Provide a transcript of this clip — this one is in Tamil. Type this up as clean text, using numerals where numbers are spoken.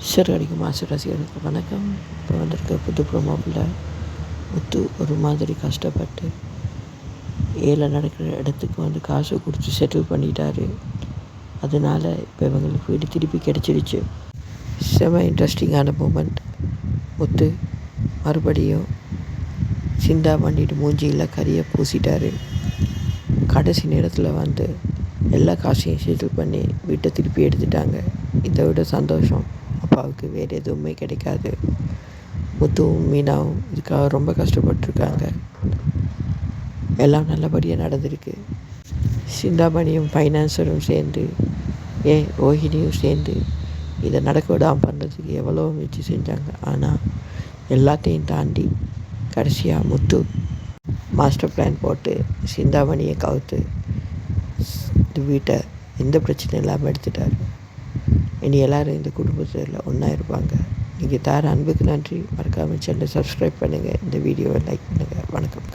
சிறகடிக்கும் மாசு ரசிகர்களுக்கு வணக்கம். இப்போ வந்திருக்க புது ப்ரோமோவில் முத்து ஒரு மாதிரி கஷ்டப்பட்டு ஏழை நடக்கிற இடத்துக்கு வந்து காசு கொடுத்து செட்டில் பண்ணிட்டாரு. அதனால இப்போ இவங்களுக்கு வீடு திருப்பி கிடச்சிருச்சு. செம இன்ட்ரெஸ்டிங்கான மூமெண்ட். முத்து மறுபடியும் சிந்தா பண்ணிட்டு மூஞ்சியில் கறியை பூசிட்டாரு. கடைசி நேரத்தில் வந்து எல்லா காசையும் செட்டில் பண்ணி வீட்டை திருப்பி எடுத்துட்டாங்க. இதை விட சந்தோஷம் அப்பாவுக்கு வேறு எதுவுமே கிடைக்காது. முத்துவும் மீனாவும் இதுக்காக ரொம்ப கஷ்டப்பட்டுருக்காங்க. எல்லாம் நல்லபடியாக நடந்திருக்கு. சிந்தாமணியும் ஃபைனான்சரும் சேர்ந்து ரோஹிணியும் சேர்ந்து இதை நடக்க விடாமல் பண்ணுறதுக்கு எவ்வளோ முயற்சி செஞ்சாங்க. ஆனால் எல்லாத்தையும் தாண்டி கடைசியாக முத்து மாஸ்டர் பிளான் போட்டு சிந்தாமணியை கவுத்து இந்த வீட்டை எந்த பிரச்சனையும் இல்லாமல் எடுத்துட்டார். இனி எல்லோரும் இந்த குடும்பத்தில் ஒன்றா இருப்பாங்க. நீங்கள் தர அன்புக்கு நன்றி. மறக்காமல் சேனலை சப்ஸ்கிரைப் பண்ணுங்கள். இந்த வீடியோவை லைக் பண்ணுங்கள். வணக்கம்.